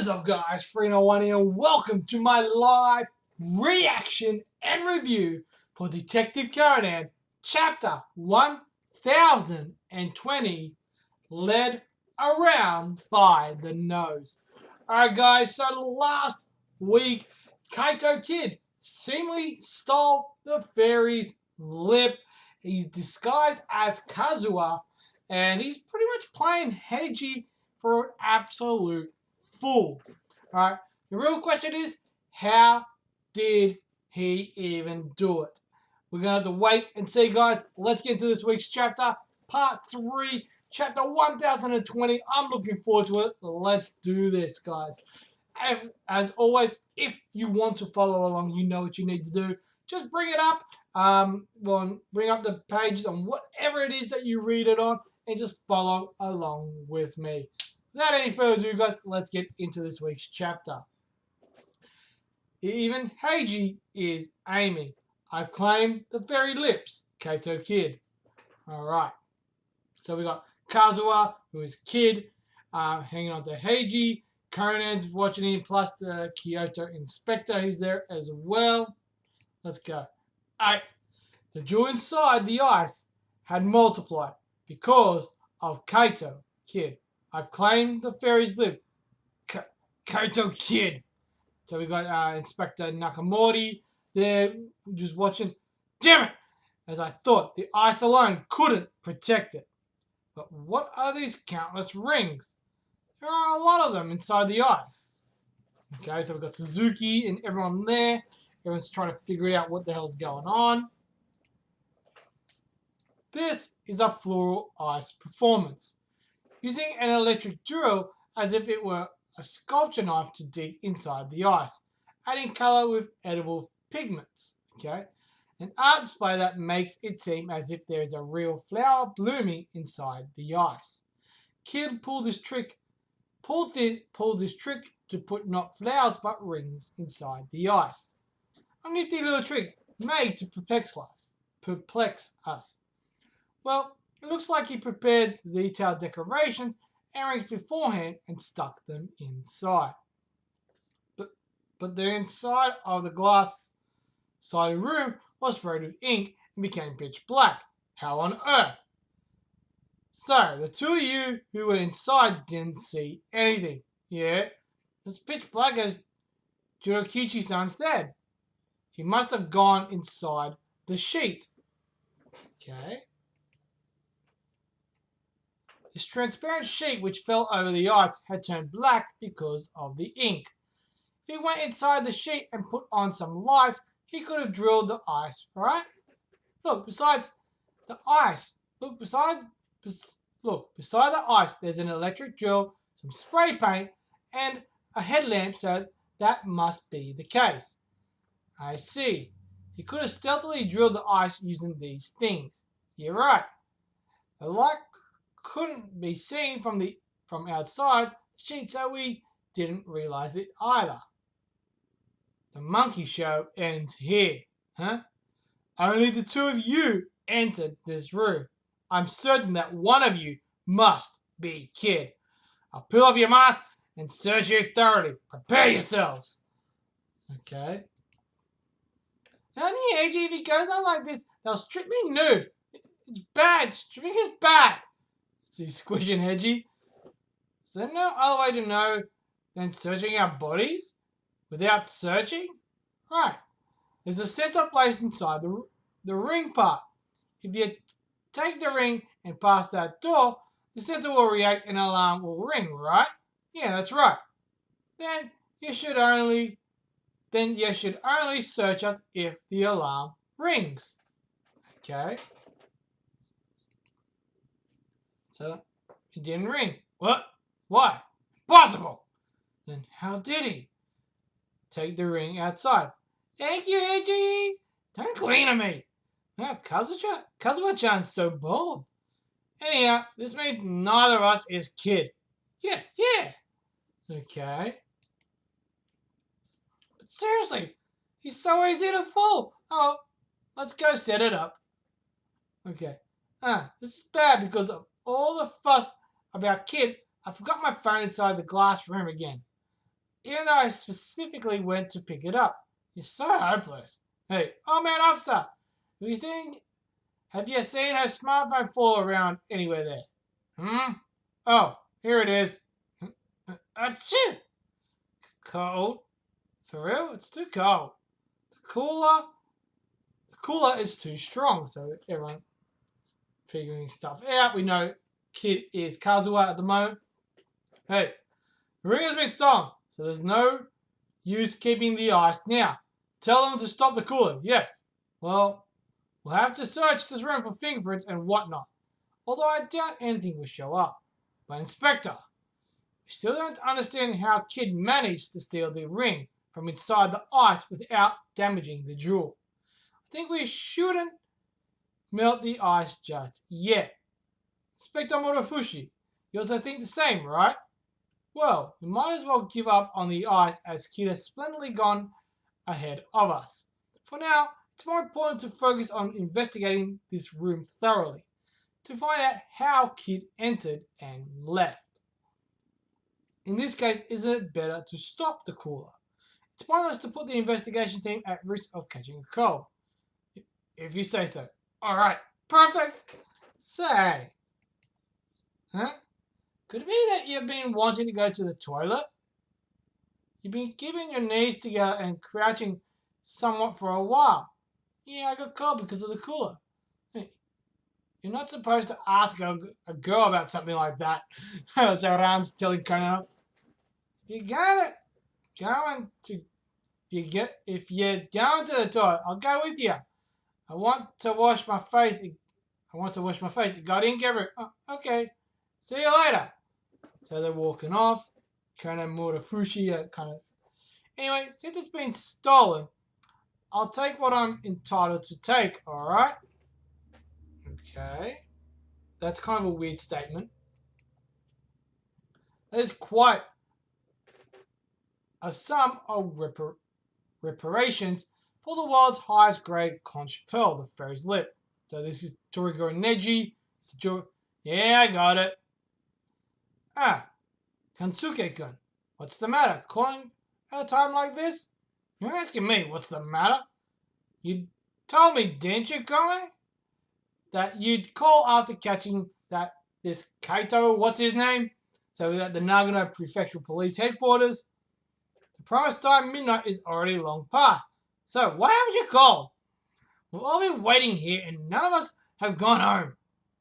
What is up, guys? 301 here, and welcome to my live reaction and review for Detective Conan, Chapter 1020, Led Around by the Nose. Alright, guys, so last week, Kaito Kid seemingly stole the fairy's lip. He's disguised as Kazuha, and he's pretty much playing Heiji for an absolute fool. Alright, the real question is, how did he even do it? We're going to have to wait and see, guys. Let's get into this week's chapter, part 3, chapter 1020. I'm looking forward to it. Let's do this, guys. As always, if you want to follow along, you know what you need to do. Just bring it up. Bring up the pages on whatever it is that you read it on, and just follow along with me. Without any further ado, guys, let's get into this week's chapter. Even Heiji is aiming. I've claimed the fairy lips, Kaito Kid. Alright. So we got Kazuha, who is Kid, hanging on to Heiji. Conan's watching him, plus the Kyoto inspector who's there as well. Let's go. Alright. The jewel inside the ice had multiplied because of Kaito Kid. I've claimed the fairy's lip. Kaito Kid. So we got Inspector Nakamori there just watching. Damn it! As I thought, the ice alone couldn't protect it. But what are these countless rings? There are a lot of them inside the ice. Okay, so we've got Suzuki and everyone there. Everyone's trying to figure out what the hell's going on. This is a floral ice performance, using an electric drill as if it were a sculpture knife to dig inside the ice, adding colour with edible pigments. Okay, an art display that makes it seem as if there is a real flower blooming inside the ice. Kid pulled this trick to put not flowers but rings inside the ice. A nifty little trick made to perplex us. Well, it looks like he prepared the detailed decorations and rings beforehand and stuck them inside. But the inside of the glass-sided room was sprayed with ink and became pitch black. How on earth? So, the two of you who were inside didn't see anything. Yeah, it was pitch black as Judokichi-san said. He must have gone inside the sheet. Okay. This transparent sheet which fell over the ice had turned black because of the ink. If he went inside the sheet and put on some light, he could have drilled the ice, right? Look, beside the ice, beside the ice, there's an electric drill, some spray paint, and a headlamp, so that must be the case. I see. He could have stealthily drilled the ice using these things. You're right. The light couldn't be seen from outside the sheet, so we didn't realize it either. The monkey show ends here, huh? Only the two of you entered this room. I'm certain that one of you must be Kid. I'll peel off your mask and search you thoroughly. Prepare yourselves. Okay. Now, if he goes on like this, they'll strip me nude. It's bad. Stripping is bad. So he's squishing Heiji. Is there no other way to know than searching our bodies without searching? Right. There's a center place inside the ring part. If you take the ring and pass that door, the center will react and an alarm will ring, right? Yeah, that's right. Then you should only search us if the alarm rings. Okay. So, it didn't ring. What? Why? Impossible! Then how did he? Take the ring outside. Thank you, Heiji! Don't clean at me! Now, Kazuha-chan's so bold. Anyhow, this means neither of us is Kid. Yeah. Okay. But seriously, he's so easy to fool. Oh, let's go set it up. Okay. This is bad because of all the fuss about Kid. I forgot my phone inside the glass room again. even though I specifically went to pick it up. You're so hopeless. Hey, oh man, officer, have you seen her smartphone fall around anywhere there? Hmm? Oh, here it is. That's it. Cold. For real? It's too cold. The cooler, the cooler is too strong. So everyone figuring stuff out. We know kid is Kazuha at the moment. Hey, the ring has been stolen, so there's no use keeping the ice now. Tell them to stop the cooler. Yes. Well, we'll have to search this room for fingerprints and whatnot. Although I doubt anything will show up. But Inspector, we still don't understand how Kid managed to steal the ring from inside the ice without damaging the jewel. I think we shouldn't melt the ice just yet. Inspector Morofushi, you also think the same, right? Well, we might as well give up on the ice as Kid has splendidly gone ahead of us. For now, it's more important to focus on investigating this room thoroughly to find out how Kid entered and left. In this case, is it better to stop the cooler? It's pointless to put the investigation team at risk of catching a cold. If you say so. Alright, perfect. Say, huh? Could it be that you've been wanting to go to the toilet? You've been keeping your knees together and crouching somewhat for a while. Yeah, I got cold because of the cooler. You're not supposed to ask a girl about something like that. So Ran's telling Conan, if you're going to the toilet, I'll go with you. I want to wash my face. It got ink everywhere. Oh, okay. See you later. So they're walking off. Conan Murafushi kind of. Anyway, since it's been stolen, I'll take what I'm entitled to take. All right. Okay. That's kind of a weird statement. That is quite a sum of reparations for the world's highest grade conch pearl, the fairy's lip. So this is Toriko Neji. Yeah, I got it. Ah, Kansuke-kun, what's the matter? Calling at a time like this? You're asking me what's the matter? You told me, didn't you, Kome? That you'd call after catching this Kaito, what's his name? So we're at the Nagano Prefectural Police Headquarters. The promised time, midnight, is already long past. So why haven't you called? We've all been waiting here and none of us have gone home.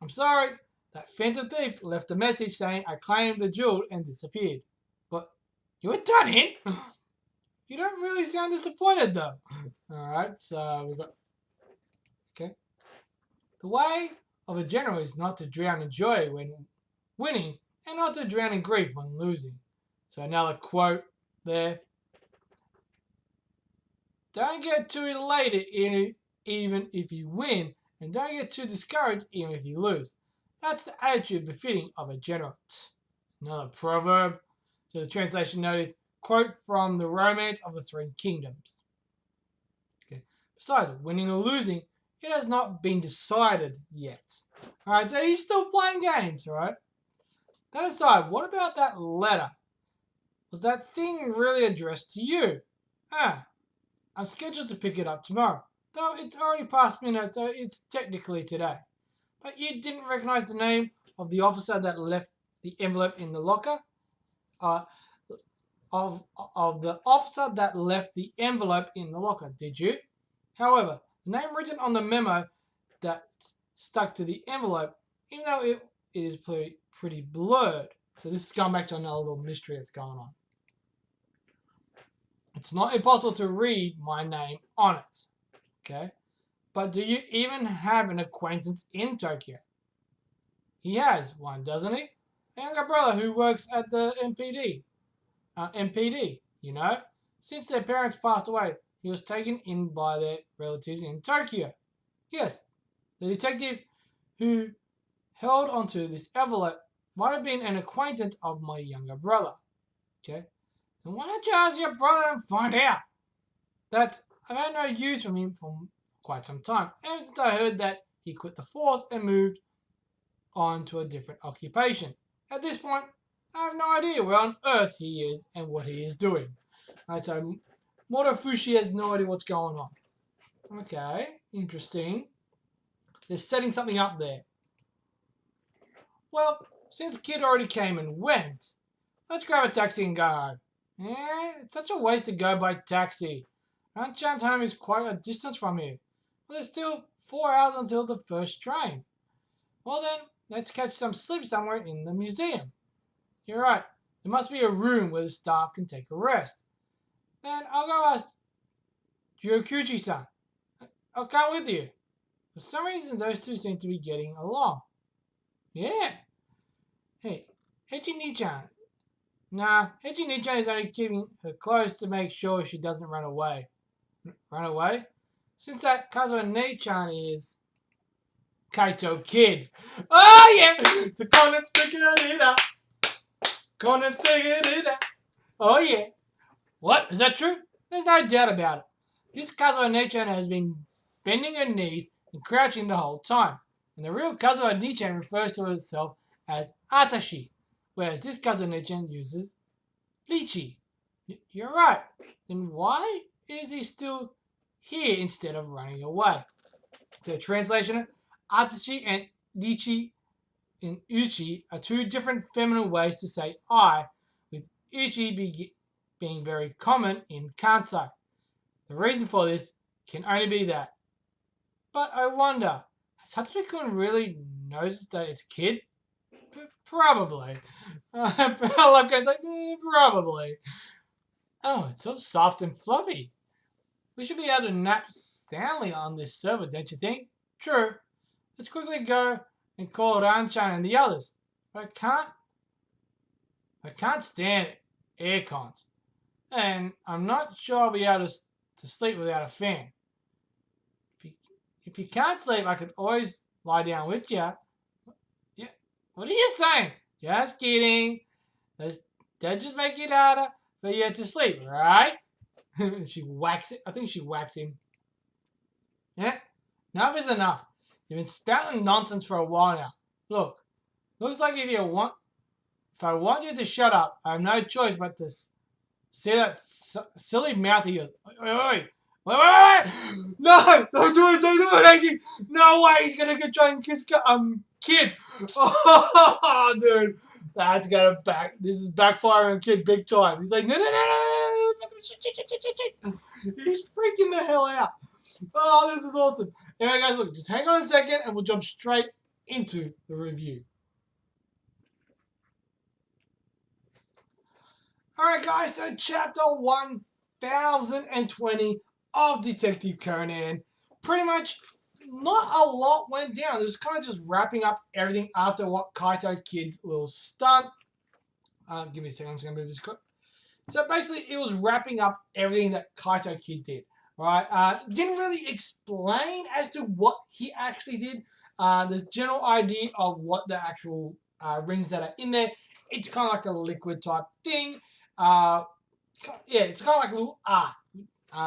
I'm sorry, that phantom thief left a message saying I claimed the jewel and disappeared. But you were done in? You don't really sound disappointed though. Alright, so we've got... Okay. The way of a general is not to drown in joy when winning and not to drown in grief when losing. So another quote there. Don't get too elated even if you win, and don't get too discouraged even if you lose. That's the attitude befitting of a general. Another proverb. So the translation note is, quote from the Romance of the Three Kingdoms. Okay. Besides, winning or losing, it has not been decided yet. Alright, so he's still playing games, right? That aside, what about that letter? Was that thing really addressed to you? I'm scheduled to pick it up tomorrow, though it's already past midnight, so it's technically today. But you didn't recognize the name of the officer that left the envelope in the locker? Of the officer that left the envelope in the locker, did you? However, the name written on the memo that's stuck to the envelope, even though it is pretty blurred. So this is going back to another little mystery that's going on. It's not impossible to read my name on it. Okay? But do you even have an acquaintance in Tokyo? He has one, doesn't he? A younger brother who works at the MPD, you know? Since their parents passed away, he was taken in by their relatives in Tokyo. Yes, the detective who held onto this envelope might have been an acquaintance of my younger brother. Okay? Then why don't you ask your brother and find out? I've had no use from him for quite some time, ever since I heard that he quit the force and moved on to a different occupation. At this point, I have no idea where on earth he is and what he is doing. Alright, so Motofushi has no idea what's going on. Okay, interesting. They're setting something up there. Well, since Kid already came and went, let's grab a taxi and go home. It's such a waste to go by taxi. Aunt-chan's home is quite a distance from here. Well, there's still 4 hours until the first train. Well then, let's catch some sleep somewhere in the museum. You're right, there must be a room where the staff can take a rest. Then I'll go ask Ryokuchi-san. I'll come with you. For some reason, those two seem to be getting along. Yeah. Hey, Heiji-ni-chan. Nah, Heiji-ni-chan is only keeping her close to make sure she doesn't run away. Run away? Since that Kazuo-ni-chan is Kaito Kid. Oh yeah! So Conan's figured it out. Conan's figured it out. Oh yeah. What? Is that true? There's no doubt about it. This Kazuo-ni-chan has been bending her knees and crouching the whole time. And the real Kazuo-ni-chan refers to herself as Atashi, whereas this Kazuo-ni-chan uses Lichi. You're right. Then why is he still here instead of running away? So translation, Atashi and Lichi in Uchi are two different feminine ways to say I, with Uchi being very common in Kansai. The reason for this can only be that. But I wonder, has Hattori-kun really noticed that it's Kid? Probably. I love guys like, probably. Oh, it's so soft and fluffy. We should be able to nap soundly on this server, don't you think? True. Let's quickly go and call Ran-chan and the others. But I can't stand air cons. And I'm not sure I'll be able to sleep without a fan. If you can't sleep, I could always lie down with you. Yeah. What are you saying? Just kidding. That just make it harder for you to sleep, right? She whacks it. I think she whacks him. Yeah. Enough is enough. You've been spouting nonsense for a while now. Look. Looks like if I want you to shut up, I have no choice but to see that silly mouth of yours. Wait. No, don't do it, Angie. No way, he's gonna try and kiss Kid. Oh, dude, this is backfiring Kid big time. He's like, no. He's freaking the hell out. Oh, this is awesome. Anyway, guys, look, just hang on a second, and we'll jump straight into the review. Alright, guys, so chapter 1020 of Detective Conan. Pretty much not a lot went down. It was kind of just wrapping up everything after what Kaito Kid's little stunt. Give me a second, I'm just going to move this quick. So basically, it was wrapping up everything that Kaito Kid did. Right? Didn't really explain as to what he actually did. The general idea of what the actual rings that are in there. It's kind of like a liquid type thing. Yeah, it's kind of like a little art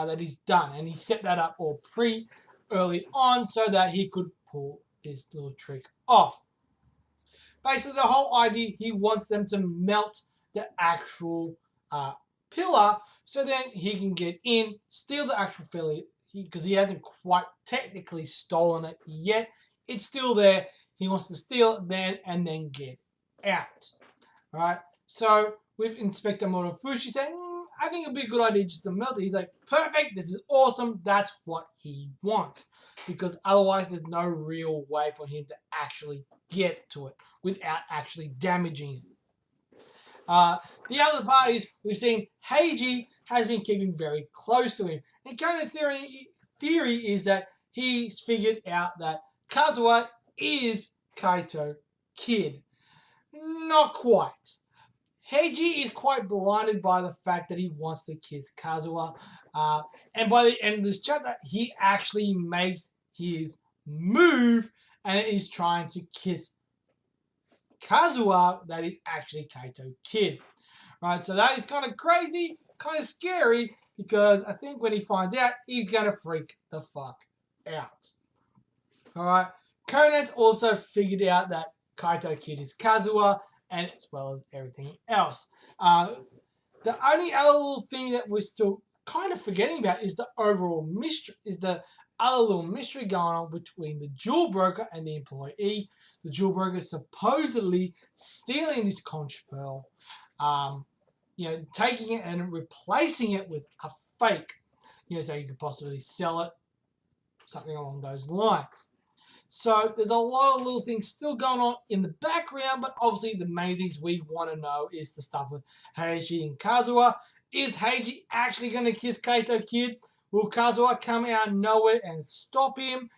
that he's done, and he set that up all early on so that he could pull this little trick off. Basically, the whole idea, he wants them to melt the actual pillar so then he can get in, steal the actual pillar, because he hasn't quite technically stolen it yet. It's still there. He wants to steal it then and then get out. Right? So with Inspector Motofushi saying, I think it'd be a good idea just to melt it. He's like, perfect, this is awesome, that's what he wants. Because otherwise there's no real way for him to actually get to it without actually damaging it. The other part is we've seen Heiji has been keeping very close to him. And Conan's theory is that he's figured out that Kazuha is Kaito Kid. Not quite. Heiji is quite blinded by the fact that he wants to kiss Kazuha. And by the end of this chapter, he actually makes his move and is trying to kiss Kazuha that is actually Kaito Kid. Right, so that is kind of crazy, kind of scary, because I think when he finds out, he's going to freak the fuck out. Alright, Conan's also figured out that Kaito Kid is Kazuha, and as well as everything else. The only other little thing that we're still kind of forgetting about is the overall mystery, is the other little mystery going on between the jewel broker and the employee. The jewel broker is supposedly stealing this conch pearl, taking it and replacing it with a fake, so you could possibly sell it, something along those lines. So there's a lot of little things still going on in the background, but obviously the main things we want to know is the stuff with Heiji and Kazuha. Is Heiji actually going to kiss Kaito Kid? Will Kazuha come out of nowhere and stop him?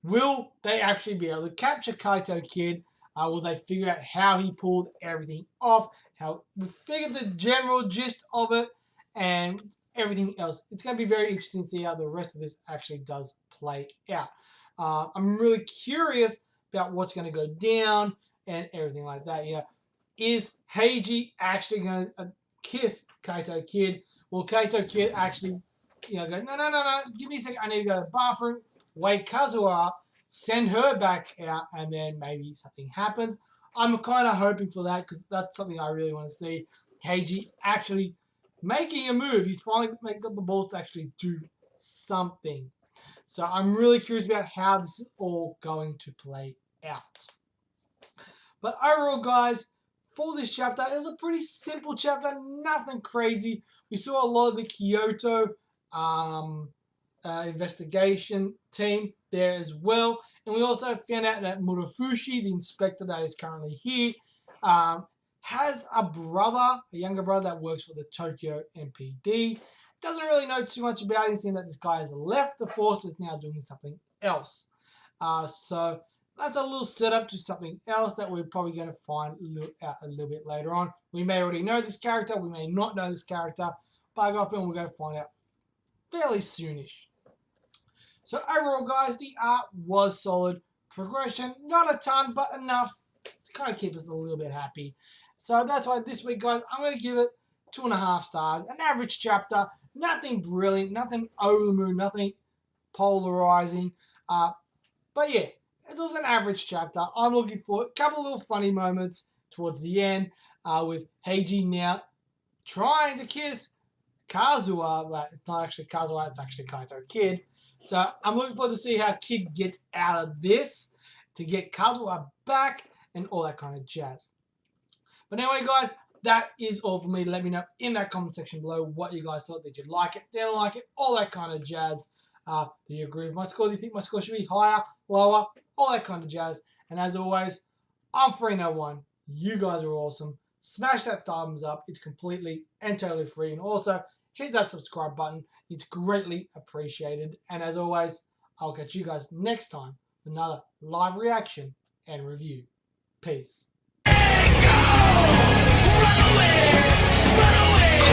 Will they actually be able to capture Kaito Kid? Will they figure out how he pulled everything off? How we figured the general gist of it and everything else. It's going to be very interesting to see how the rest of this actually does play out. I'm really curious about what's going to go down and everything like that. Is Heiji actually going to kiss Kaito Kid? Will Kaito Kid actually, go, no, give me a second, I need to go to the bathroom, wake Kazuha up, send her back out, and then maybe something happens. I'm kind of hoping for that because that's something I really want to see. Heiji actually making a move. He's finally got the balls to actually do something. So I'm really curious about how this is all going to play out. But overall, guys, for this chapter, it was a pretty simple chapter, nothing crazy. We saw a lot of the Kyoto investigation team there as well. And we also found out that Murafushi, the inspector that is currently here, has a younger brother that works for the Tokyo MPD. Doesn't really know too much about him, seeing that this guy has left the force, is now doing something else. So that's a little setup to something else that we're probably going to find out a little bit later on. We may already know this character, we may not know this character, but I got a feeling we're going to find out fairly soonish. So overall, guys, the art was solid. Progression, not a ton, but enough to kind of keep us a little bit happy. So that's why this week, guys, I'm going to give it 2.5 stars. An average chapter, nothing brilliant, nothing over the moon, nothing polarizing. But yeah, it was an average chapter. I'm looking for a couple of little funny moments towards the end with Heiji now trying to kiss Kazuha, but it's not actually Kazuha, it's actually Kaito Kid. So I'm looking forward to see how Kid gets out of this to get Kazuha back and all that kind of jazz. But anyway, guys, that is all for me. Let me know in that comment section below what you guys thought. Did you like it? Didn't like it? All that kind of jazz. Do you agree with my score? Do you think my score should be higher, lower? All that kind of jazz. And as always, I'm Free01. You guys are awesome. Smash that thumbs up. It's completely and totally free. And also, hit that subscribe button. It's greatly appreciated. And as always, I'll catch you guys next time with another live reaction and review. Peace. Run away!